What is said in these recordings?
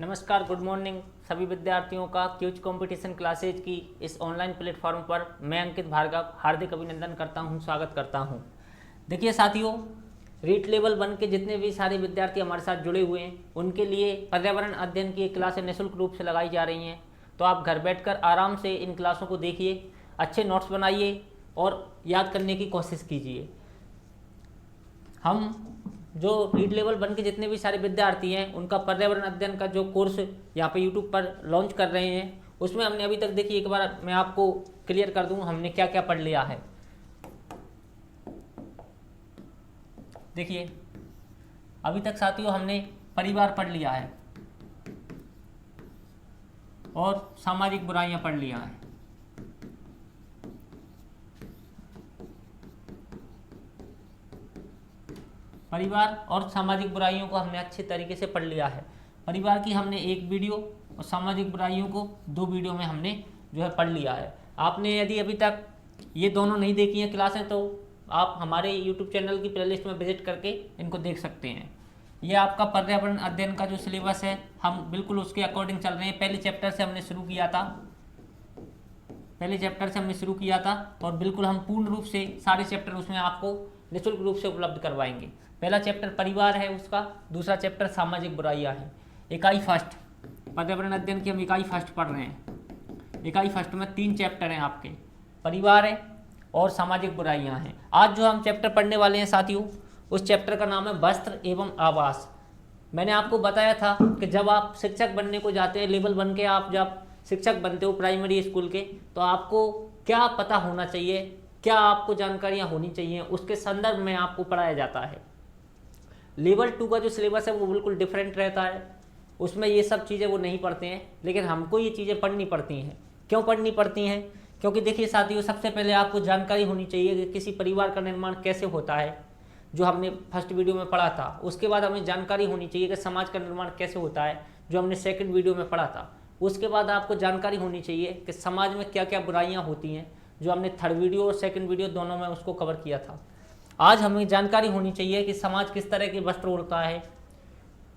नमस्कार, good morning सभी विद्यार्थियों का क्यूज कंपटीशन क्लासेज की इस ऑनलाइन प्लेटफॉर्म पर मैं अंकित भार्गव हार्दिक अभिनंदन करता हूं, स्वागत करता हूं। देखिए साथियों, रीट लेवल 1 के जितने भी सारे विद्यार्थी हमारे साथ जुड़े हुए हैं उनके लिए पर्यावरण अध्ययन की एक क्लासें निःशुल्क रूप से लगाई जा रही हैं। तो आप घर बैठकर आराम से इन क्लासों को देखिए, अच्छे नोट्स बनाइए और याद करने की कोशिश कीजिए। हम जो रीड लेवल 1 के जितने भी सारे विद्यार्थी हैं उनका पर्यावरण अध्ययन का जो कोर्स यहाँ पे यूट्यूब पर लॉन्च कर रहे हैं, उसमें हमने अभी तक देखिए, एक बार मैं आपको क्लियर कर दूं हमने क्या क्या पढ़ लिया है। देखिए अभी तक साथियों हमने परिवार पढ़ लिया है और सामाजिक बुराइयां पढ़ लिया है। परिवार और सामाजिक बुराइयों को हमने अच्छे तरीके से पढ़ लिया है। परिवार की हमने एक वीडियो और सामाजिक बुराइयों को 2 वीडियो में हमने जो है पढ़ लिया है। आपने यदि अभी तक ये दोनों नहीं देखी हैं क्लासें तो आप हमारे YouTube चैनल की प्लेलिस्ट में विजिट करके इनको देख सकते हैं। ये आपका पर्यावरण अध्ययन का जो सिलेबस है हम बिल्कुल उसके अकॉर्डिंग चल रहे हैं। पहले चैप्टर से हमने शुरू किया था और बिल्कुल हम पूर्ण रूप से सारे चैप्टर उसमें आपको निःशुल्क रूप से उपलब्ध करवाएंगे। पहला चैप्टर परिवार है उसका, दूसरा चैप्टर सामाजिक बुराइयां है। इकाई फर्स्ट पर्यावरण अध्ययन की हम इकाई फर्स्ट पढ़ रहे हैं। इकाई फर्स्ट में 3 चैप्टर हैं आपके, परिवार है और सामाजिक बुराइयां हैं। आज जो हम चैप्टर पढ़ने वाले हैं साथियों, उस चैप्टर का नाम है वस्त्र एवं आवास। मैंने आपको बताया था कि जब आप शिक्षक बनने को जाते हैं, लेवल 1 के आप जब शिक्षक बनते हो प्राइमरी स्कूल के, तो आपको क्या पता होना चाहिए, क्या आपको जानकारियाँ होनी चाहिए, उसके संदर्भ में आपको पढ़ाया जाता है। लेवल 2 का जो सिलेबस है वो बिल्कुल डिफरेंट रहता है, उसमें ये सब चीज़ें वो नहीं पढ़ते हैं, लेकिन हमको ये चीज़ें पढ़नी पड़ती हैं। क्यों पढ़नी पड़ती हैं? क्योंकि देखिए साथियों, सबसे पहले आपको जानकारी होनी चाहिए कि किसी परिवार का निर्माण कैसे होता है, जो हमने फर्स्ट वीडियो में पढ़ा था। उसके बाद हमें जानकारी होनी चाहिए कि समाज का निर्माण कैसे होता है, जो हमने सेकंड वीडियो में पढ़ा था। उसके बाद आपको जानकारी होनी चाहिए कि समाज में क्या क्या बुराइयाँ होती हैं, जो हमने थर्ड वीडियो और सेकंड वीडियो दोनों में उसको कवर किया था। आज हमें जानकारी होनी चाहिए कि समाज किस तरह के वस्त्र ओढ़ता है,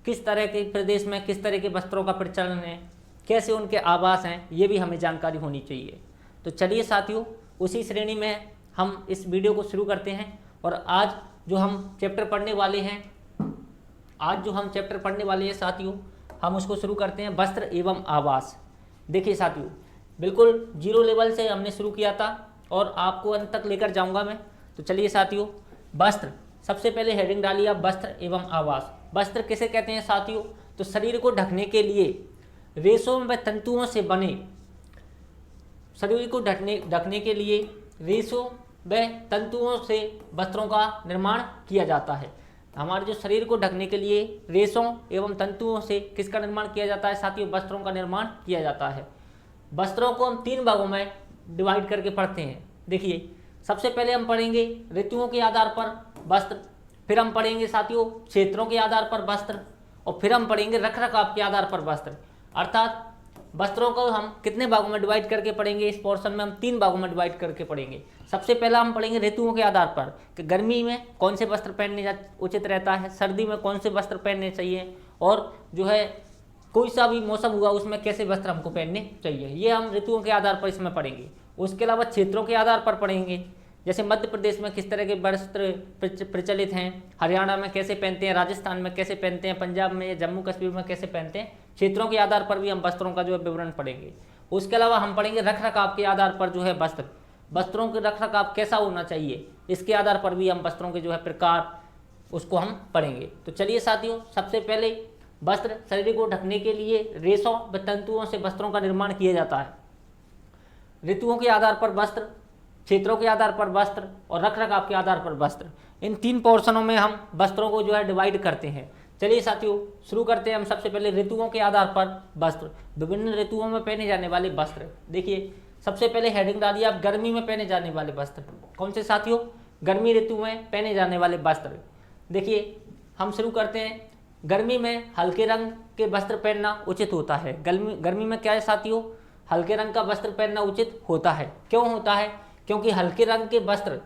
किस तरह के प्रदेश में किस तरह के वस्त्रों का प्रचलन है, कैसे उनके आवास हैं, ये भी हमें जानकारी होनी चाहिए। तो चलिए साथियों, उसी श्रेणी में हम इस वीडियो को शुरू करते हैं। और आज जो हम चैप्टर पढ़ने वाले हैं साथियों, हम उसको शुरू करते हैं, वस्त्र एवं आवास। देखिए साथियों, बिल्कुल 0 लेवल से हमने शुरू किया था और आपको अंत तक लेकर जाऊंगा मैं। तो चलिए साथियों, वस्त्र, सबसे पहले हेडिंग डालिए आप, वस्त्र एवं आवास। वस्त्र किसे कहते हैं साथियों? तो शरीर को ढकने के लिए रेशों व तंतुओं से बने, शरीर को ढकने के लिए रेशों व तंतुओं से वस्त्रों का निर्माण किया जाता है। हमारे जो शरीर को ढकने के लिए रेशों एवं तंतुओं से किसका निर्माण किया जाता है साथियों? वस्त्रों का निर्माण किया जाता है। वस्त्रों को हम 3 भागों में डिवाइड करके पढ़ते हैं। देखिए, सबसे पहले हम पढ़ेंगे ऋतुओं के आधार पर वस्त्र, फिर हम पढ़ेंगे साथियों क्षेत्रों के आधार पर वस्त्र, और फिर हम पढ़ेंगे रखरखाव के आधार पर वस्त्र। अर्थात वस्त्रों को हम कितने भागों में डिवाइड करके पढ़ेंगे? इस पोर्शन में हम 3 भागों में डिवाइड करके पढ़ेंगे। सबसे पहला हम पढ़ेंगे ऋतुओं के आधार पर कि गर्मी में कौन से वस्त्र पहनने उचित रहता है, सर्दी में कौन से वस्त्र पहनने चाहिए, और जो है कोई सा भी मौसम हुआ उसमें कैसे वस्त्र हमको पहनने चाहिए। ये हम ऋतुओं के आधार पर इसमें पढ़ेंगे। उसके अलावा क्षेत्रों के आधार पर पढ़ेंगे, जैसे मध्य प्रदेश में किस तरह के वस्त्र प्रचलित हैं, हरियाणा में कैसे पहनते हैं, राजस्थान में कैसे पहनते हैं, पंजाब में या जम्मू कश्मीर में कैसे पहनते हैं। क्षेत्रों के आधार पर भी हम वस्त्रों का जो है विवरण पढ़ेंगे। उसके अलावा हम पढ़ेंगे रखरखाव के आधार पर जो है वस्त्रों के रखरखाव कैसा होना चाहिए, इसके आधार पर भी हम वस्त्रों के जो है प्रकार उसको हम पढ़ेंगे। तो चलिए साथियों, सबसे पहले वस्त्र, शरीर को ढकने के लिए रेशों व तंतुओं से वस्त्रों का निर्माण किया जाता है। ऋतुओं के आधार पर वस्त्र, क्षेत्रों के आधार पर वस्त्र और रखरखाव के आधार पर वस्त्र, इन 3 पोर्शनों में हम वस्त्रों को जो है डिवाइड करते हैं। चलिए साथियों, शुरू करते हैं हम सबसे पहले ऋतुओं के आधार पर वस्त्र, विभिन्न ऋतुओं में पहने जाने वाले वस्त्र। देखिए, सबसे पहले हेडिंग डालिए आप, गर्मी में पहने जाने वाले वस्त्र। कौन से साथियों? गर्मी ऋतु में पहने जाने वाले वस्त्र। देखिए, हम शुरू करते हैं। गर्मी में हल्के रंग के वस्त्र पहनना उचित होता है। गर्मी में क्या है साथियों? हल्के रंग का वस्त्र पहनना उचित होता है। क्यों होता है? क्योंकि हल्के रंग के वस्त्र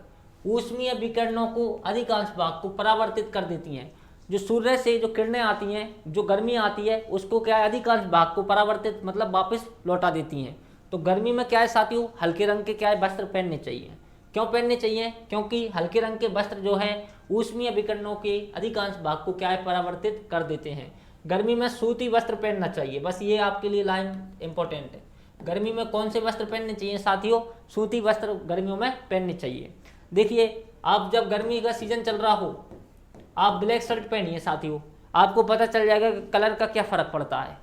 ऊष्मीय विकिरणों को, अधिकांश भाग को परावर्तित कर देती हैं। जो सूर्य से जो किरणें आती हैं, जो गर्मी आती है, उसको क्या है अधिकांश भाग को परावर्तित मतलब वापस लौटा देती हैं। तो गर्मी में क्या है साथियों, हल्के रंग के क्या है वस्त्र पहनने चाहिए। क्यों पहनने चाहिए? क्योंकि हल्के रंग के वस्त्र जो है ऊष्मीय विकिरणों के अधिकांश भाग को क्या है परावर्तित कर देते हैं। गर्मी में सूती वस्त्र पहनना चाहिए, बस ये आपके लिए लाइन इंपॉर्टेंट है। गर्मी में कौन से वस्त्र पहनने चाहिए साथियों? सूती वस्त्र गर्मियों में पहनने चाहिए। देखिए, आप जब गर्मी का सीजन चल रहा हो, आप ब्लैक शर्ट पहनिए साथियों, आपको पता चल जाएगा कि कलर का क्या फ़र्क पड़ता है।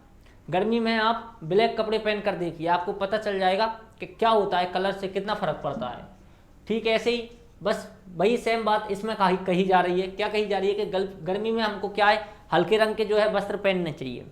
गर्मी में आप ब्लैक कपड़े पहन कर देखिए, आपको पता चल जाएगा कि क्या होता है, कलर से कितना फ़र्क पड़ता है। ठीक है, ऐसे ही बस वही सेम बात इसमें कही जा रही है। क्या कही जा रही है कि गर्मी में हमको क्या है हल्के रंग के जो है वस्त्र पहनने चाहिए।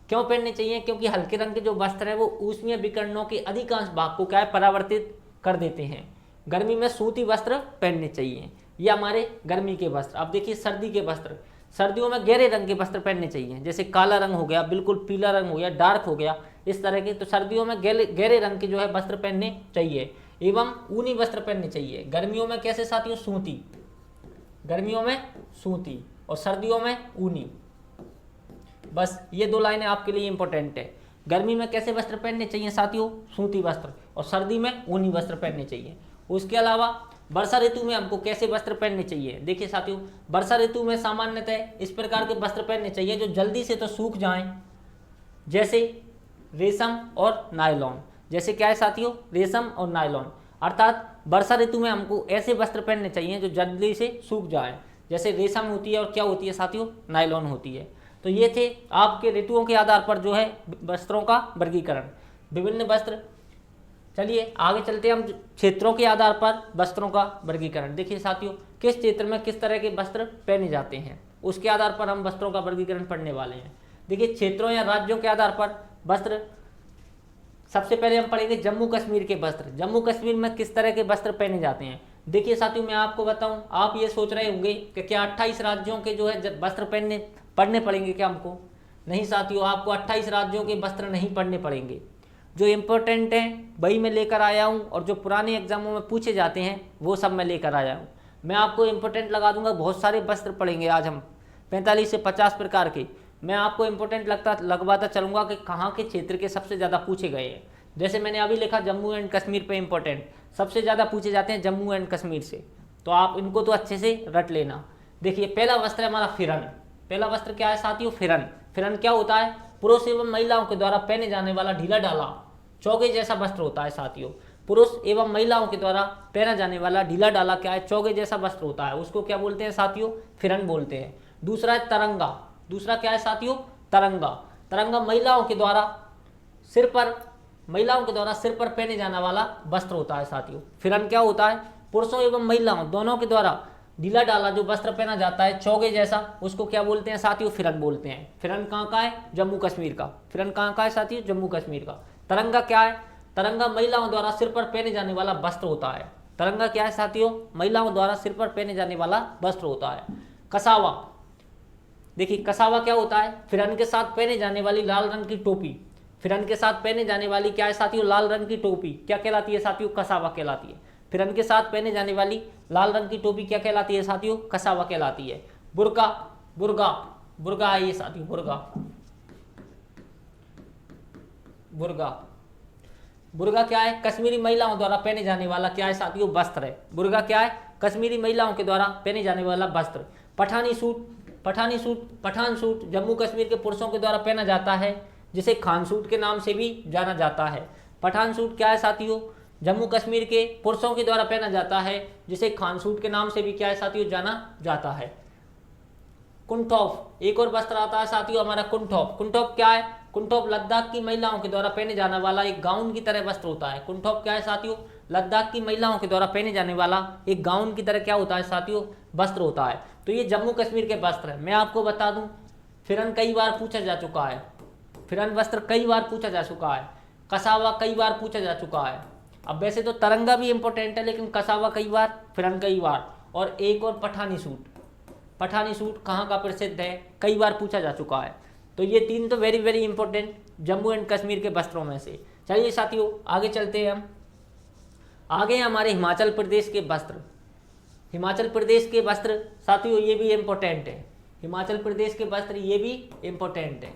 क्यों पहनने चाहिए? क्योंकि हल्के रंग के जो वस्त्र है वो ऊष्मीय विकिरणों के अधिकांश भाग को क्या है परावर्तित कर देते हैं। गर्मी में सूती वस्त्र पहनने चाहिए, ये हमारे गर्मी के वस्त्र। अब देखिए सर्दी के वस्त्र, सर्दियों में गहरे रंग के वस्त्र पहनने चाहिए, जैसे काला रंग हो गया, बिल्कुल पीला रंग हो गया, डार्क हो गया, इस तरह के। तो सर्दियों में गहरे रंग के जो है वस्त्र पहनने चाहिए एवं ऊनी वस्त्र पहनने चाहिए। गर्मियों में कैसे साथियों? सूती, गर्मियों में सूती और सर्दियों में ऊनी। बस ये दो लाइनें आपके लिए इंपॉर्टेंट है। गर्मी में कैसे वस्त्र पहनने चाहिए साथियों? सूती वस्त्र, और सर्दी में ऊनी वस्त्र पहनने चाहिए। उसके अलावा वर्षा ऋतु में हमको कैसे वस्त्र पहनने चाहिए? देखिए साथियों, वर्षा ऋतु में सामान्यतः इस प्रकार के वस्त्र पहनने चाहिए जो जल्दी से तो सूख जाएं, जैसे रेशम और नायलॉन। जैसे क्या है साथियों? रेशम और नायलॉन। अर्थात वर्षा ऋतु में हमको ऐसे वस्त्र पहनने चाहिए जो जल्दी से सूख जाएं, जैसे रेशम होती है और क्या होती है साथियों? नायलॉन होती है। तो ये थे आपके ऋतुओं के आधार पर जो है वस्त्रों का वर्गीकरण, विभिन्न वस्त्र। चलिए आगे चलते हैं हम क्षेत्रों के आधार पर वस्त्रों का वर्गीकरण। देखिए साथियों, किस क्षेत्र में किस तरह के वस्त्र पहने जाते हैं, उसके आधार पर हम वस्त्रों का वर्गीकरण पढ़ने वाले हैं। देखिए क्षेत्रों या राज्यों के आधार पर वस्त्र, सबसे पहले हम पढ़ेंगे जम्मू कश्मीर के वस्त्र। जम्मू कश्मीर में किस तरह के वस्त्र पहने जाते हैं? देखिए साथियों, मैं आपको बताऊं, आप ये सोच रहे होंगे कि क्या 28 राज्यों के जो है वस्त्र पढ़ने पड़ेंगे क्या हमको? नहीं साथियों, आपको 28 राज्यों के वस्त्र नहीं पढ़ने पड़ेंगे। जो इम्पोर्टेंट हैं वही मैं लेकर आया हूँ, और जो पुराने एग्जामों में पूछे जाते हैं वो सब मैं लेकर आया हूँ। मैं आपको इम्पोर्टेंट लगा दूंगा, बहुत सारे वस्त्र पढ़ेंगे आज हम, 45 से 50 प्रकार के। मैं आपको इम्पोर्टेंट लगवाता चलूँगा कि कहाँ के क्षेत्र के सबसे ज़्यादा पूछे गए हैं। जैसे मैंने अभी लिखा जम्मू एंड कश्मीर पे इम्पोर्टेंट, सबसे ज़्यादा पूछे जाते हैं जम्मू एंड कश्मीर से, तो आप इनको तो अच्छे से रट लेना। देखिए पहला वस्त्र है हमारा फिरन। पहला वस्त्र क्या है साथियों? फिरन। फिरन क्या होता है? पुरुष एवं महिलाओं के द्वारा पहने जाने वाला ढीला ढाला चौगे जैसा वस्त्र होता है साथियों। पुरुष एवं महिलाओं के द्वारा पहना जाने वाला ढीला ढाला क्या है? चौगे जैसा वस्त्र होता है, उसको क्या बोलते हैं साथियों? फिरन बोलते हैं। दूसरा है तरंगा। दूसरा क्या है साथियों? तरंगा। तरंगा महिलाओं के द्वारा सिर पर पहने जाने वाला वस्त्र होता है साथियों। फिरन क्या होता है? पुरुषों एवं महिलाओं दोनों के द्वारा ढीला ढाला जो वस्त्र पहना जाता है चौगे जैसा, उसको क्या बोलते हैं साथियों? फिरन बोलते हैं। फिरन कहाँ का है? जम्मू कश्मीर का। फिरन कहाँ का है साथियों? जम्मू कश्मीर का। तरंगा क्या है? तरंगा महिलाओं द्वारा सिर पर पहने जाने वाला वस्त्र होता है। तरंगा क्या है साथियों? महिलाओं द्वारा सिर पर पहने जाने वाला वस्त्र होता है। कसावा। देखिए कसावा क्या होता है? फिरन के साथ पहने जाने वाली लाल रंग की टोपी। फिरन के साथ पहने जाने वाली क्या है साथियों? लाल रंग की टोपी क्या कहलाती है साथियों? कसावा कहलाती है। फिरन के साथ पहने जाने वाली लाल रंग की टोपी क्या कहलाती है साथियों? कसावा कहलाती है। बुर्का, बुर्गा है ये साथियों, बुर्गा क्या है? कश्मीरी महिलाओं द्वारा पहने जाने वाला क्या है साथियों? वस्त्र है। बुर्गा क्या है? कश्मीरी महिलाओं के द्वारा पहने जाने वाला वस्त्र। पठान सूट जम्मू कश्मीर के पुरुषों के द्वारा पहना जाता है, जिसे खान सूट के नाम से भी जाना जाता है। पठान सूट क्या है साथियों? जम्मू कश्मीर के पुरुषों के द्वारा पहना जाता है, जिसे खान सूट के नाम से भी क्या है साथियों? जाना जाता है। कुंठौफ, एक और वस्त्र आता है साथियों हमारा कुंठौफ। कुंठौफ क्या है? कुंठौफ लद्दाख की महिलाओं के द्वारा पहने जाने वाला एक गाउन की तरह वस्त्र होता है। कुंठौफ क्या है साथियों? लद्दाख की महिलाओं के द्वारा पहने जाने वाला एक गाउन की तरह क्या होता है साथियों? वस्त्र होता है। तो ये जम्मू कश्मीर के वस्त्र है। मैं आपको बता दूं, फिरन कई बार पूछा जा चुका है, फिरन वस्त्र कई बार पूछा जा चुका है, कसावा कई बार पूछा जा चुका है। अब वैसे तो तरंगा भी इंपॉर्टेंट है, लेकिन कसावा कई बार, फिरन कई बार, और एक और पठानी सूट। पठानी सूट कहाँ का प्रसिद्ध है? कई बार पूछा जा चुका है। तो ये तीन तो very very important Jammu and Kashmir के वस्त्रों में से। चलिए साथियों आगे चलते हैं हम। आगे हमारे हिमाचल प्रदेश के वस्त्र। हिमाचल प्रदेश के वस्त्र साथियों ये भी इंपॉर्टेंट है। हिमाचल प्रदेश के वस्त्र, ये भी इंपॉर्टेंट है।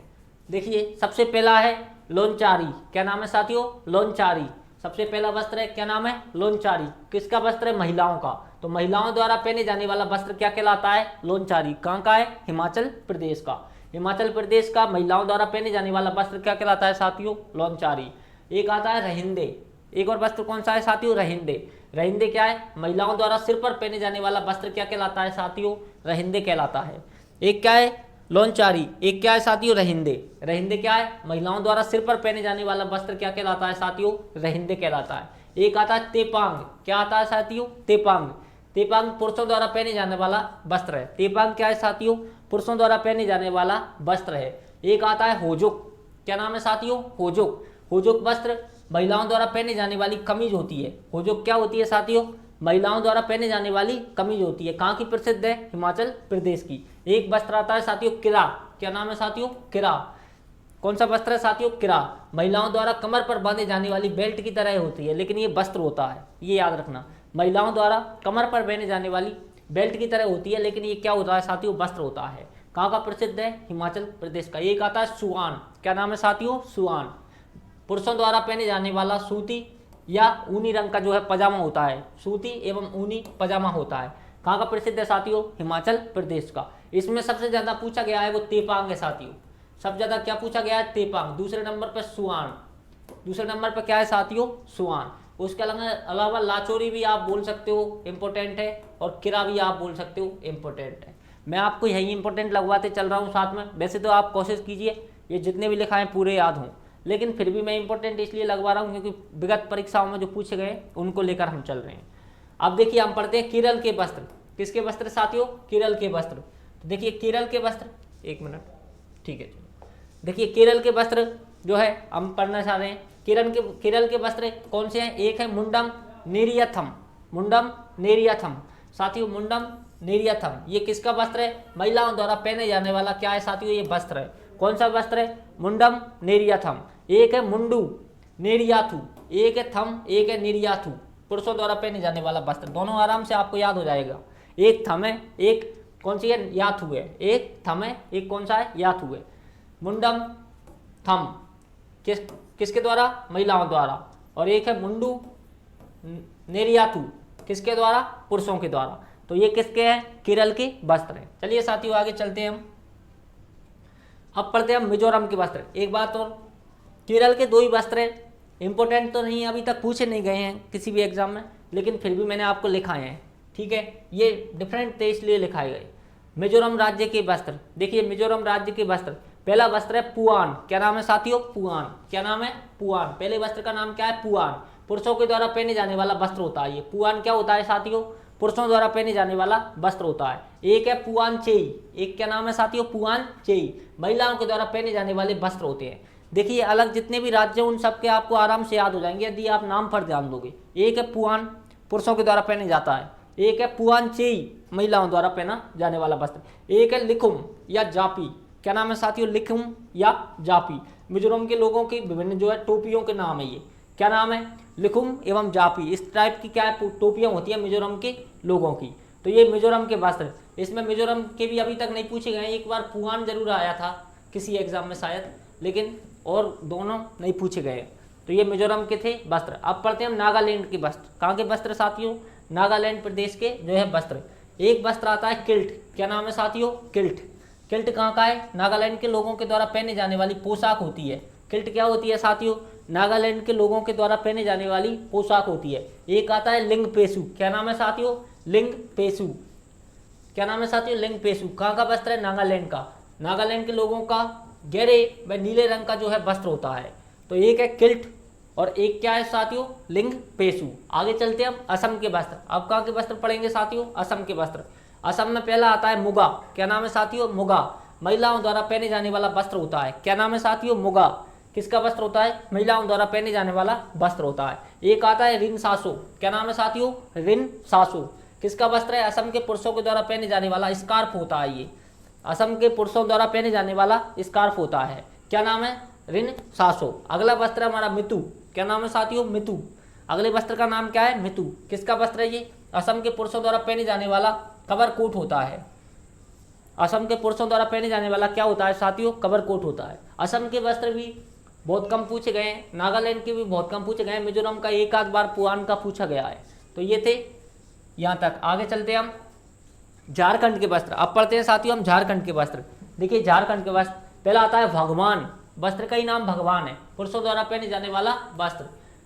देखिए सबसे पहला है लोनचारी। क्या नाम है साथियों? लोनचारी। सबसे पहला वस्त्र है, क्या नाम है? लोनचारी। किसका वस्त्र है? महिलाओं का। तो महिलाओं द्वारा पहने जाने वाला वस्त्र क्या कहलाता है? लोनचारी। कहाँ का है? हिमाचल प्रदेश का। हिमाचल प्रदेश का महिलाओं द्वारा पहने जाने वाला वस्त्र क्या कहलाता है साथियों? लोनचारी। एक आता है रहिंदे। एक और वस्त्र कौन सा है साथियों? रहिंदे। रहिंदे क्या है? महिलाओं द्वारा सिर पर पहने जाने वाला वस्त्र क्या कहलाता है साथियों? रहिंदे कहलाता है। एक क्या है? लोनचारी। एक क्या है साथियों? रहिंदे। रहिंदे क्या है? महिलाओं द्वारा सिर पर पहने जाने वाला वस्त्र क्या कहलाता है साथियों? रहिंदे कहलाता है। एक आता है तेपांग। क्या आता है साथियों? तेपांग। तेपांग पुरुषों द्वारा पहने जाने वाला वस्त्र है। तेपांग क्या है साथियों? पुरुषों द्वारा पहने जाने वाला वस्त्र है। एक आता है होजुक। क्या नाम है साथियों? होजुक। होजुक वस्त्र महिलाओं द्वारा पहने जाने वाली कमीज होती है। होजुक क्या होती है साथियों? महिलाओं द्वारा पहने जाने वाली कमीज होती है। कहाँ की प्रसिद्ध है? हिमाचल प्रदेश की। एक वस्त्र आता है साथियों किरा। क्या नाम है साथियों? किरा। कौन सा वस्त्र है साथियों? किरा। महिलाओं द्वारा कमर पर बांधे जाने वाली बेल्ट की तरह होती है, लेकिन ये वस्त्र होता है, ये याद रखना। महिलाओं द्वारा कमर पर पहने जाने वाली बेल्ट की तरह होती है, लेकिन ये क्या होता है साथियों? वस्त्र होता है। कहाँ का प्रसिद्ध है? हिमाचल प्रदेश का। एक आता है सुआन। क्या नाम है साथियों? सुआन। पुरुषों द्वारा पहने जाने वाला सूती या ऊनी रंग का जो है पजामा होता है। सूती एवं ऊनी पजामा होता है। कहाँ का प्रसिद्ध है साथियों? हिमाचल प्रदेश का। इसमें सबसे ज्यादा पूछा गया है वो तेपांग है साथियों। सबसे ज्यादा क्या पूछा गया है? तेपांग। दूसरे नंबर पर सुआन। दूसरे नंबर पर क्या है साथियों? सुआन। उसके अलावा लाचोरी भी आप बोल सकते हो, इंपॉर्टेंट है। और किरा भी आप बोल सकते हो, इंपॉर्टेंट है। मैं आपको यही इंपॉर्टेंट लगवाते चल रहा हूँ साथ में। वैसे तो आप कोशिश कीजिए ये जितने भी लिखा है पूरे याद हों, लेकिन फिर भी मैं इंपॉर्टेंट इसलिए लगवा रहा हूँ क्योंकि विगत परीक्षाओं में जो पूछे गए उनको लेकर हम चल रहे हैं। अब देखिए हम पढ़ते हैं केरल के वस्त्र। किसके वस्त्र साथियों? केरल के वस्त्र। तो देखिए केरल के वस्त्र, एक मिनट, ठीक है। देखिए केरल के वस्त्र जो है हम पढ़ना चाह रहे हैं। केरल के वस्त्र कौन से हैं? एक है मुंडम नेरियथम। मुंडम नेरियथम साथियों, मुंडम नेरियथम। ये किसका वस्त्र है? महिलाओं द्वारा पहने जाने वाला क्या है साथियों? ये वस्त्र है। कौन सा वस्त्र है? मुंडम नेरियथम। एक है मुंडू नेरियाथु। एक है थम, एक है नेरियाथु। पुरुषों द्वारा पहने जाने वाला वस्त्र। दोनों आराम से आपको याद हो जाएगा। एक थम है, एक कौन सी है? याथु है। एक थम है, एक कौन सा है? याथु है। मुंडम थम किसके द्वारा? महिलाओं द्वारा। और एक है मुंडू नेरियाथु, किसके द्वारा? पुरुषों के द्वारा। तो ये किसके हैं? केरल के वस्त्र हैं। चलिए साथियों आगे चलते हैं हम। अब पढ़ते हैं मिजोरम के वस्त्र। एक बात और, केरल के दो ही वस्त्र हैं, इंपॉर्टेंट तो नहीं, अभी तक पूछे नहीं गए हैं किसी भी एग्जाम में, लेकिन फिर भी मैंने आपको लिखाए हैं, ठीक है। ये डिफरेंट थे इसलिए लिखाए गए। मिजोरम राज्य के वस्त्र। देखिए मिजोरम राज्य के वस्त्र, पहला वस्त्र है पुआन। क्या नाम है साथियों? पुआन। क्या नाम है? पुआन। पहले वस्त्र का नाम क्या है? पुआन। पुरुषों के द्वारा पहने जाने वाला वस्त्र होता है ये। पुआन क्या होता है साथियों? पुरुषों द्वारा पहने जाने वाला वस्त्र होता है। एक है पुआन चेई। एक क्या नाम है साथियों? पुआन चेई। महिलाओं के द्वारा पहने जाने वाले वस्त्र होते हैं। देखिए अलग जितने भी राज्य उन सबके आपको आराम से याद हो जाएंगे यदि आप नाम पर ध्यान दोगे। एक है पुआन, पुरुषों के द्वारा पहने जाता है। एक है पुआन चेई, महिलाओं द्वारा पहना जाने वाला वस्त्र। एक है लिखुम या जापी। क्या नाम है साथियों? लिखुम या जापी। मिजोरम के लोगों की विभिन्न जो है टोपियों के नाम है ये। क्या नाम है? लिखुम एवं जापी। इस टाइप की क्या है टोपियां होती है मिजोरम के लोगों की। तो ये मिजोरम के वस्त्र। इसमें मिजोरम के भी अभी तक नहीं पूछे गए। एक बार पुआन जरूर आया था किसी एग्जाम में शायद, लेकिन और दोनों नहीं पूछे गए। तो ये मिजोरम के थे वस्त्र। अब पढ़ते हैं हम नागालैंड के वस्त्र। कहाँ के वस्त्र साथियों? नागालैंड प्रदेश के जो है वस्त्र। एक वस्त्र आता है किल्ट। क्या नाम है साथियों? किल्ट। किल्ट कहाँ का है? नागालैंड के लोगों के द्वारा पहने जाने वाली पोशाक होती है। किल्ट क्या होती है साथियों? नागालैंड के लोगों के द्वारा पहने जाने वाली पोशाक होती है। एक आता है लिंग पेशु। क्या नाम है साथियों? लिंग पेशु। क्या नाम है साथियों? लिंग पेशु। कहाँ का वस्त्र है? नागालैंड का। नागालैंड के लोगों का गहरे व नीले रंग का जो है वस्त्र होता है। तो एक है किल्ट और एक क्या है साथियों? लिंग पेशु। आगे चलते हैं हम असम के वस्त्र। अब कहाँ के वस्त्र पढ़ेंगे साथियों? असम के वस्त्र। असम में पहला आता है मुगा। क्या नाम है साथियों? मुगा। महिलाओं द्वारा पहने जाने वाला वस्त्र होता है। क्या नाम है साथियों? मुगा। किसका वस्त्र होता है? महिलाओं द्वारा पहने जाने वाला वस्त्र होता है। एक आता है रिन सासो। क्या नाम है साथियों? रिन सासो। किसका वस्त्र है? असम के पुरुषों के द्वारा पहने जाने वाला स्कार्फ होता है ये। असम के पुरुषों द्वारा पहने जाने वाला स्कार्फ होता है। क्या नाम है? रिन सासो। अगला वस्त्र हमारा मितु। क्या नाम है साथियों? मितु। अगले वस्त्र का नाम क्या है? मितु। किसका वस्त्र है ये? असम के पुरुषों द्वारा पहने जाने वाला कवर कोट होता है। असम के पुरुषों द्वारा पहने जाने वाला क्या होता है साथियों, कवर कोट होता है। असम के वस्त्र भी बहुत कम पूछे गए हैं, नागालैंड के भी बहुत कम पूछे गए हैं, मिजोरम का एक आध बार पुआन का पूछा गया है। तो ये थे यहाँ तक। आगे चलते हैं हम झारखंड के वस्त्र। अब पढ़ते हैं साथियों हम झारखंड के वस्त्र। देखिए झारखंड के वस्त्र, पहला आता है भगवान। वस्त्र का ही नाम भगवान है, पुरुषों द्वारा पहने जाने वाला वस्त्र।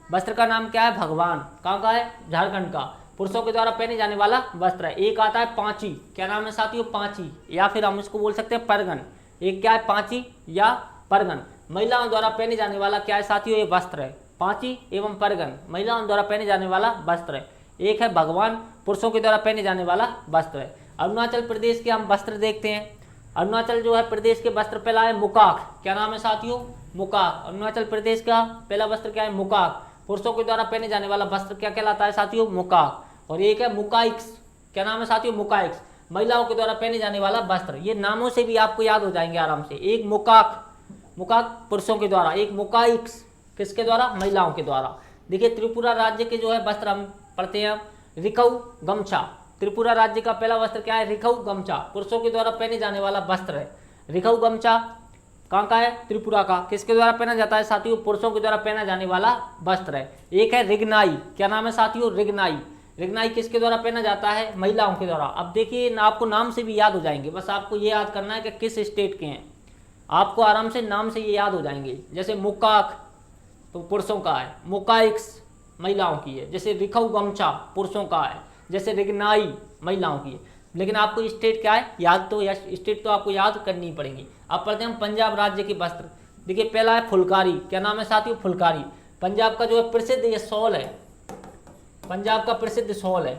वस्त्र का नाम क्या है, भगवान। कहाँ का है, झारखंड का। पुरुषों के द्वारा पहने जाने वाला वस्त्र है। एक आता है पांची, क्या नाम है साथियों, पांची, या फिर हम इसको बोल सकते हैं परगन। एक क्या है, पांची या परगन। महिलाओं द्वारा पहने जाने वाला क्या है साथियों, ये वस्त्र है। पांची एवं परगन महिलाओं द्वारा पहने जाने वाला वस्त्र है। एक है भगवान, पुरुषों के द्वारा पहने जाने वाला वस्त्र है। अरुणाचल प्रदेश के हम वस्त्र देखते हैं। अरुणाचल जो है प्रदेश के वस्त्र, पहला है मुकाक। क्या नाम है साथियों, मुकाक। अरुणाचल प्रदेश का पहला वस्त्र क्या है, मुकाक। पुरुषों के द्वारा पहने जाने वाला वस्त्र क्या कहलाता है साथियों, मुकाक। और एक है मुकाइक्स। क्या नाम है साथियों, मुकाइक्स। महिलाओं के द्वारा पहने जाने वाला वस्त्र। ये नामों से भी आपको याद हो जाएंगे आराम से। एक मुकाक, मुकाक पुरुषों के द्वारा, एक मुकाइक्स किसके द्वारा, महिलाओं के द्वारा। देखिए त्रिपुरा राज्य के जो है वस्त्र हम पढ़ते हैं, रिखऊ गमछा। त्रिपुरा राज्य का पहला वस्त्र क्या है, रिखऊ गमछा। पुरुषों के द्वारा पहने जाने वाला वस्त्र है रिखऊ गमछा। कहाँ का है, त्रिपुरा का। किसके द्वारा पहना जाता है साथियों, पुरुषों के द्वारा पहना जाने वाला वस्त्र है। एक है रिगनाई। क्या नाम है साथियों, रिगनाई। रिगनाई किसके द्वारा पहना जाता है, महिलाओं के द्वारा। अब देखिए आपको नाम से भी याद हो जाएंगे, बस आपको ये याद करना है कि किस स्टेट के हैं। आपको आराम से नाम से ये याद हो जाएंगे। जैसे मुकाक तो पुरुषों का है, मुकाइक्स महिलाओं की है। जैसे रिखऊ गमछा पुरुषों का है, जैसे रिगनाई महिलाओं की है। लेकिन आपको स्टेट क्या है याद, तो या स्टेट तो आपको याद करनी पड़ेगी। अब पढ़ते हैं हम पंजाब राज्य के वस्त्र। देखिए पहला है फुलकारी। क्या नाम है साथियों, फुलकारी। पंजाब का जो है प्रसिद्ध ये शॉल है, पंजाब का प्रसिद्ध शॉल है,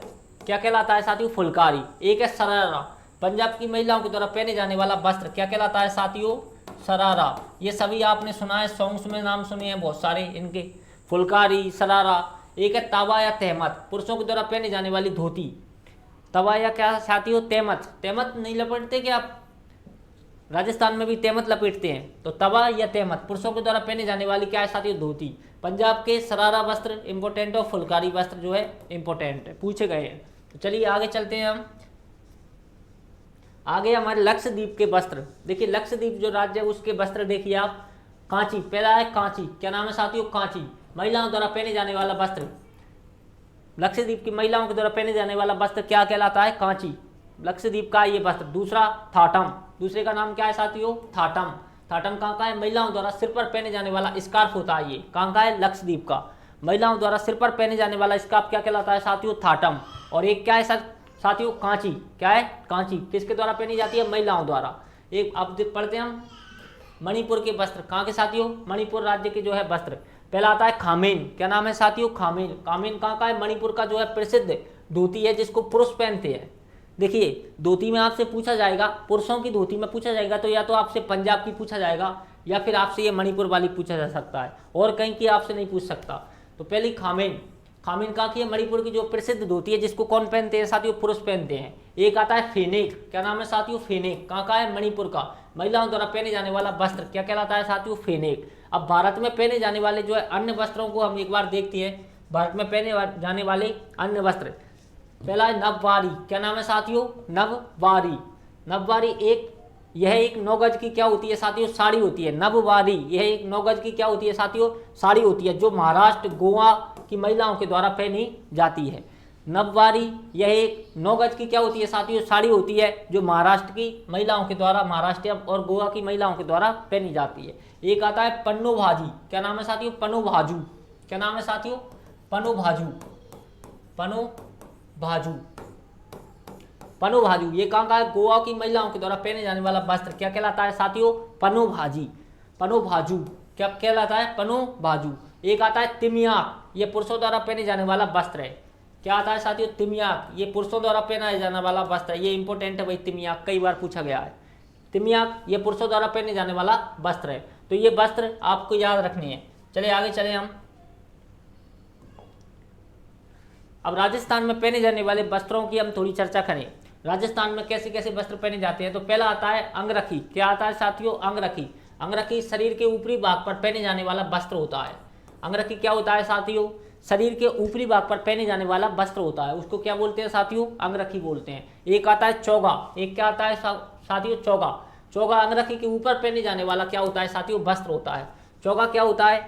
क्या कहलाता है साथियों, फुलकारी। एक है सरारा। पंजाब की महिलाओं के द्वारा पहने जाने वाला वस्त्र क्या कहलाता है साथियों, सरारा। ये सभी आपने सुना है, सॉन्ग्स में नाम सुने हैं बहुत सारे इनके, फुलकारी, सरारा। एक है ताबा या तहमत। पुरुषों के द्वारा पहने जाने वाली धोती। तवा या क्या साथियों, तहमत। तहमत नहीं लपेटते क्या आप, राजस्थान में भी तहमत लपेटते हैं। तो तवा या तहमत पुरुषों के द्वारा पहने जाने वाली क्या है साथियों, धोती। पंजाब के सरारा वस्त्र इंपॉर्टेंट और फुलकारी वस्त्र जो है इंपॉर्टेंट है, पूछे गए हैं। तो चलिए आगे चलते हैं हम। आगे हमारे लक्षद्वीप के वस्त्र। देखिए लक्षद्वीप जो राज्य है उसके वस्त्र देखिए आप, कांची। पहला है कांची। क्या नाम है साथियों, कांची। महिलाओं द्वारा पहने जाने वाला वस्त्र। लक्षद्वीप की महिलाओं के द्वारा पहने जाने वाला वस्त्र क्या कहलाता है, कांची। लक्षद्वीप का ये वस्त्र। दूसरा थाटम, दूसरे का नाम क्या है साथियों, थाटम। थाटम कहाँ का है, महिलाओं द्वारा सिर पर पहने जाने वाला स्कार्फ होता है। ये कहाँ का है, लक्षद्वीप का। महिलाओं द्वारा सिर पर पहने जाने वाला स्कार्फ क्या कहलाता है साथियों, थाटम। और एक क्या है साथियों, कांची। क्या है, कांची। किसके द्वारा पहनी जाती है, महिलाओं द्वारा। एक अब पढ़ते हैं हम मणिपुर के वस्त्र। कहाँ के साथियों, मणिपुर राज्य के जो है वस्त्र। पहला आता है खामेन। क्या नाम है साथियों, खामेन। खामेन कहाँ का है, मणिपुर का जो है प्रसिद्ध धोती है जिसको पुरुष पहनते हैं। देखिए धोती में आपसे पूछा जाएगा, पुरुषों की धोती में पूछा जाएगा तो या तो आपसे पंजाब की पूछा जाएगा या फिर आपसे ये मणिपुर वाली पूछा जा सकता है, और कहीं की आपसे नहीं पूछ सकता। तो पहली खामेन। खामेन कहाँ की है, मणिपुर की जो प्रसिद्ध धोती है जिसको कौन पहनते हैं साथियों, पुरुष पहनते हैं। एक आता है फेनेक। क्या नाम है साथियों, फेनेक। कहाँ का है, मणिपुर का। महिलाओं द्वारा पहने जाने वाला वस्त्र क्या कहलाता है साथियों, फेनेक। अब भारत में पहने जाने वाले जो है अन्य वस्त्रों को हम एक बार देखते हैं। भारत में पहने जाने वाले अन्य वस्त्र, पहला है नववारी। क्या नाम है साथियों, नववारी। नववारी यह एक 9 गज की क्या होती है साथियों, साड़ी होती है। नववारी यह एक 9 गज की क्या होती है साथियों, साड़ी होती है, जो महाराष्ट्र गोवा की महिलाओं के द्वारा पहनी जाती है। नववारी यह एक 9 गज की क्या होती है साथियों, साड़ी होती है, जो महाराष्ट्र की महिलाओं के द्वारा, महाराष्ट्र और गोवा की महिलाओं के द्वारा पहनी जाती है। एक आता है पन्नू भाजी। क्या नाम है साथियों, पन्नू भाजू। क्या नाम है साथियों, पन्नू भाजू। पन्नू भाजू, पन्नू भाजू। ये कहाँ का है, गोवा की महिलाओं के द्वारा पहने जाने वाला वस्त्र क्या कहलाता है साथियों, पन्नू भाजी। पन्नू भाजू क्या कहलाता है, पन्नू भाजू। एक आता है तिमियाक। ये पुरुषों द्वारा पहने जाने वाला वस्त्र है। क्या आता है साथियों, तिमियाक। ये पुरुषों द्वारा पहना जाने वाला वस्त्र है। ये इंपॉर्टेंट है भाई, तिमियाक कई बार पूछा गया है। तिमियाक ये पुरुषों द्वारा पहने जाने वाला वस्त्र है। तो ये वस्त्र आपको याद रखने हैं। चलिए आगे चले हम। अब राजस्थान में पहने जाने वाले वस्त्रों की हम थोड़ी चर्चा करें। राजस्थान में कैसे कैसे वस्त्र पहने जाते हैं। तो पहला आता है अंगरखी। क्या आता है साथियों, अंगरखी। अंगरखी शरीर के ऊपरी भाग पर पहने जाने वाला वस्त्र होता है। अंगरखी क्या होता है साथियों, शरीर के ऊपरी भाग पर पहने जाने वाला वस्त्र होता है, उसको क्या बोलते हैं साथियों, अंगरखी बोलते हैं। एक आता है चौगा। एक क्या आता है साथियों चौगा। चौगा अंगरखी के ऊपर पहने जाने वाला क्या होता है साथियों? वस्त्र होता है। चौगा क्या होता है?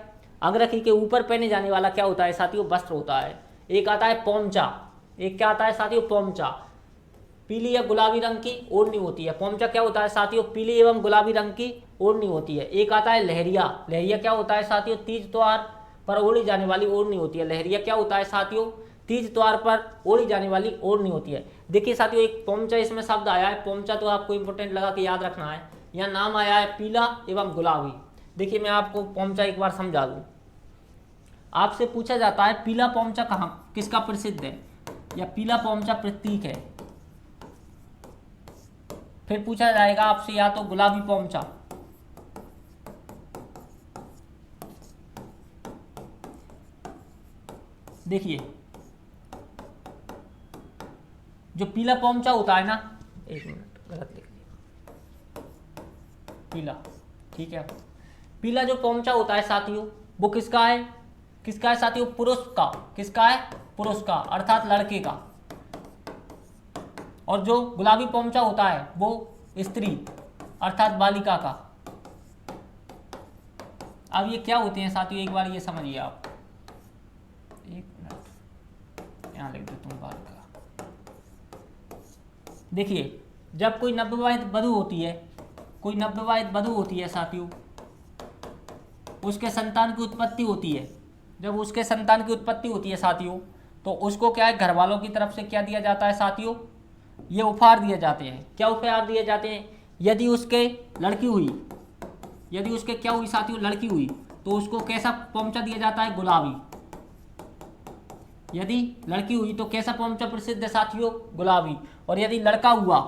अंगरखी के ऊपर पहने जाने वाला क्या होता है साथियों? वस्त्र होता है। एक आता है पोमचा। एक क्या आता है साथियों? पोमचा। पीली या गुलाबी रंग की ओढ़नी होती है। पोमचा क्या होता है साथियों? पीली एवं गुलाबी रंग की ओढ़नी होती है। एक आता है लहरिया। लहरिया क्या होता है साथियों? तीज त्योहार पर ओढ़ी जाने वाली ओढ़नी होती है। लहरिया क्या होता है साथियों? तीज त्योहार पर ओढ़ी जाने वाली ओढ़नी होती है। देखिए साथियों, एक पोमचा इसमें शब्द आया है। पोमचा तो आपको इंपोर्टेंट लगा कि याद रखना है। यहाँ नाम आया है पीला एवं गुलाबी। देखिए मैं आपको पोमचा एक बार समझा दूं। आपसे पूछा जाता है पीला पोमचा कहाँ किसका प्रसिद्ध है, या पीला पोमचा प्रतीक है। फिर पूछा जाएगा आपसे या तो गुलाबी पोमचा। देखिए जो पीला पोमचा होता है ना, एक मिनट गलत लिख दिया, पीला, ठीक है। पीला जो पोमचा होता है साथियों वो किसका है? किसका है साथियों? पुरुष का। किसका है? पुरुष का, अर्थात लड़के का। और जो गुलाबी पोमचा होता है वो स्त्री अर्थात बालिका का। अब ये क्या होते हैं साथियों, एक बार ये समझिए आप। एक मिनट यहां लिख देता हूं बालिका। देखिए जब कोई नवविवाहित वधू होती है, कोई नवविवाहित वधू होती है साथियों, उसके संतान की उत्पत्ति होती है। जब उसके संतान की उत्पत्ति होती है साथियों, तो उसको क्या है, घर वालों की तरफ से क्या दिया जाता है साथियों? ये उपहार दिए जाते हैं। क्या उपहार दिए जाते हैं? यदि उसके लड़की हुई, यदि उसके क्या हुई साथियों? लड़की हुई, तो उसको कैसा पोमचा दिया जाता है? गुलाबी। यदि लड़की हुई तो कैसा पोमचा प्रसिद्ध है साथियों? गुलाबी। और यदि लड़का हुआ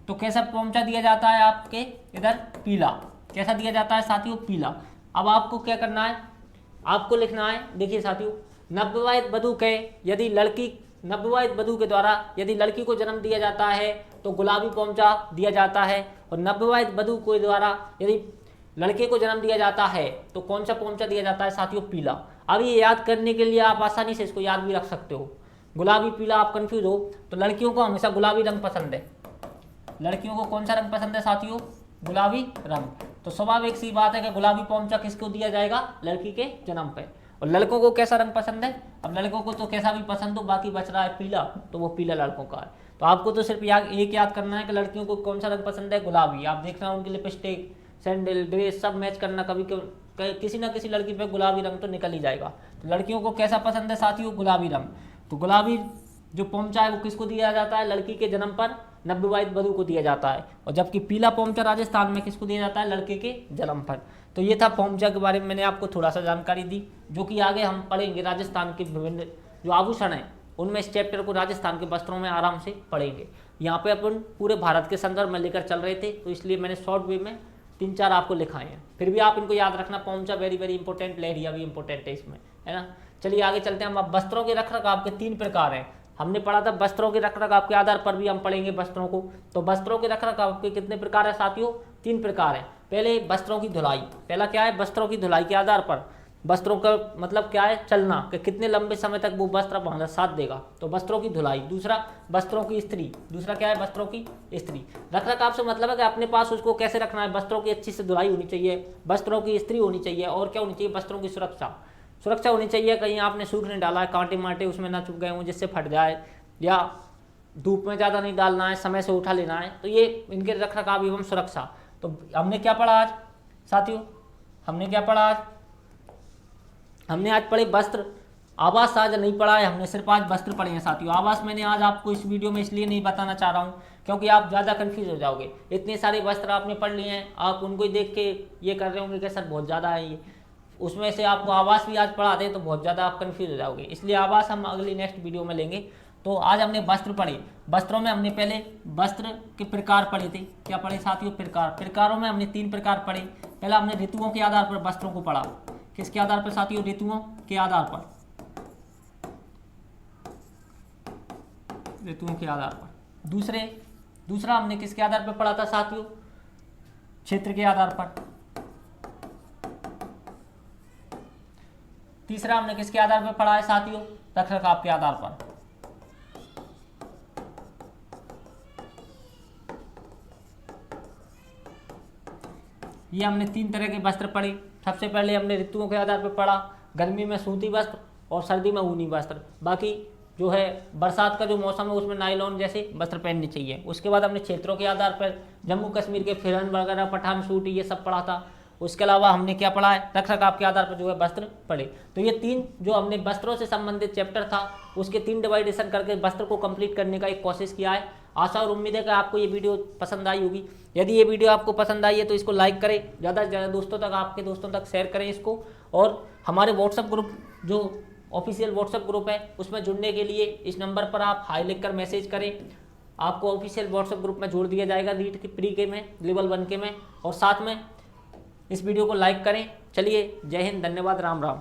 तो कैसा पोमचा दिया जाता है आपके इधर? पीला। कैसा दिया जाता है साथियों? पीला। अब आपको क्या करना है, आपको लिखना है। देखिए साथियों, नवविवाहित वधू के यदि लड़की, नवविवाहित वधू के द्वारा यदि लड़की को जन्म दिया जाता है तो गुलाबी पोमचा दिया जाता है, और नवविवाहित वधू के द्वारा यदि लड़के को जन्म दिया जाता है तो कौन सा पोमचा दिया जाता है साथियों? पीला। अब ये याद करने के लिए आप आसानी से इसको याद भी रख सकते हो। गुलाबी पीला आप कंफ्यूज हो तो लड़कियों को हमेशा गुलाबी रंग पसंद है। लड़कियों को कौन सा रंग पसंद है साथियों? गुलाबी रंग। तो स्वाभाविक सी बात है कि गुलाबी पोमचा किसको दिया जाएगा? लड़की के जन्म पे। और लड़कों को कैसा रंग पसंद है? अब लड़कों को तो कैसा भी पसंद हो, बाकी बच रहा है पीला, तो वो पीला लड़कों का है। तो आपको तो सिर्फ एक याद करना है कि लड़कियों को कौन सा रंग पसंद है? गुलाबी। आप देखना उनकी लिपस्टिक, सैंडल, ड्रेस सब मैच करना, कभी किसी ना किसी लड़की पे गुलाबी रंग तो निकल ही जाएगा। तो लड़कियों को कैसा पसंद है साथियों? गुलाबी रंग। तो गुलाबी जो पोमचा है वो किसको दिया जाता है? लड़की के जन्म पर नवविवाहित वधू को दिया जाता है। और जबकि पीला पोमचा राजस्थान में किसको दिया जाता है? लड़के के जन्म पर। तो ये था पोमचा के बारे में, मैंने आपको थोड़ा सा जानकारी दी, जो कि आगे हम पढ़ेंगे। राजस्थान के विभिन्न जो आभूषण हैं उनमें इस चैप्टर को राजस्थान के वस्त्रों में आराम से पढ़ेंगे। यहाँ पे अपन पूरे भारत के संदर्भ में लेकर चल रहे थे, तो इसलिए मैंने शॉर्ट वे में 3-4 आपको लिखाए हैं। फिर भी आप इनको याद रखना। पोमचा वेरी वेरी इंपॉर्टेंट, लहरिया भी इंपॉर्टेंट है इसमें, है ना। चलिए आगे चलते हैं हम। अब वस्त्रों के रख रखाव के 3 प्रकार हैं। हमने पढ़ा था वस्त्रों के रखरखाव के आधार पर भी हम पढ़ेंगे वस्त्रों को। तो वस्त्रों के रखरखाव के कितने प्रकार है साथियों? 3 प्रकार है। पहले वस्त्रों की धुलाई। पहला क्या है? वस्त्रों की धुलाई के आधार पर वस्त्रों का मतलब क्या है? चलना, कि कितने लंबे समय तक वो वस्त्र हमारा साथ देगा, तो वस्त्रों की धुलाई। दूसरा वस्त्रों की इस्त्री। दूसरा क्या है? वस्त्रों की इस्त्री। रखरखाव से मतलब है कि अपने पास उसको कैसे रखना है। वस्त्रों की अच्छी से धुलाई होनी चाहिए, वस्त्रों की इस्त्री होनी चाहिए, और क्या होनी चाहिए? वस्त्रों की सुरक्षा। सुरक्षा होनी चाहिए, कहीं आपने सूखने डाला है, कांटे मांटे उसमें ना चुभ गए हों जिससे फट जाए, या धूप में ज़्यादा नहीं डालना है, समय से उठा लेना है। तो ये इनके रखरखाव एवं सुरक्षा। तो हमने क्या पढ़ा आज साथियों? हमने क्या पढ़ा आज? हमने आज पढ़े वस्त्र। आवास आज नहीं पढ़ा है, हमने सिर्फ आज वस्त्र पढ़े हैं साथियों। आवास मैंने आज आपको इस वीडियो में इसलिए नहीं बताना चाह रहा हूँ क्योंकि आप ज़्यादा कंफ्यूज हो जाओगे। इतने सारे वस्त्र आपने पढ़ लिए हैं, आप उनको ही देख के ये कर रहे होंगे कि सर बहुत ज़्यादा है ये, उसमें से आपको आवास भी आज पढ़ा दें तो बहुत ज़्यादा आप कंफ्यूज हो जाओगे। इसलिए आवास हम अगली नेक्स्ट वीडियो में लेंगे। तो आज हमने वस्त्र पढ़े। वस्त्रों में हमने पहले वस्त्र के प्रकार पढ़े थे। क्या पढ़े साथियों? प्रकार। प्रकारों में हमने 3 प्रकार पढ़े। पहला हमने ऋतुओं के आधार पर वस्त्रों को पढ़ा। किसके आधार पर साथियों? ऋतुओं के आधार पर। ऋतुओं के आधार पर। दूसरा हमने किसके आधार पर पढ़ा था साथियों? क्षेत्र के आधार पर। तीसरा हमने किसके आधार पर पढ़ा है साथियों? रखरखाव के आधार पर। ये हमने 3 तरह के वस्त्र पढ़े। सबसे पहले हमने ऋतुओं के आधार पर पढ़ा, गर्मी में सूती वस्त्र और सर्दी में ऊनी वस्त्र। बाकी जो है बरसात का जो मौसम है उसमें नायलॉन जैसे वस्त्र पहनने चाहिए। उसके बाद हमने क्षेत्रों के आधार पर जम्मू कश्मीर के फिरन वगैरह, पठान सूट, ये सब पढ़ा था। उसके अलावा हमने क्या पढ़ा है, रख रखाव के आधार पर जो है वस्त्र पढ़े। तो ये 3 जो हमने वस्त्रों से संबंधित चैप्टर था उसके 3 डिवाइडेशन करके वस्त्र को कंप्लीट करने का एक कोशिश किया है। आशा और उम्मीद है कि आपको ये वीडियो पसंद आई होगी। यदि ये वीडियो आपको पसंद आई है तो इसको लाइक करें, ज़्यादा से ज़्यादा दोस्तों तक, आपके दोस्तों तक शेयर करें इसको। और हमारे व्हाट्सएप ग्रुप जो ऑफिशियल व्हाट्सएप ग्रुप है उसमें जुड़ने के लिए इस नंबर पर आप हाई लिखकर मैसेज करें, आपको ऑफिशियल व्हाट्सएप ग्रुप में जोड़ दिया जाएगा नीट के प्री के में, लेवल 1 के में। और साथ में इस वीडियो को लाइक करें। चलिए, जय हिंद, धन्यवाद, राम राम।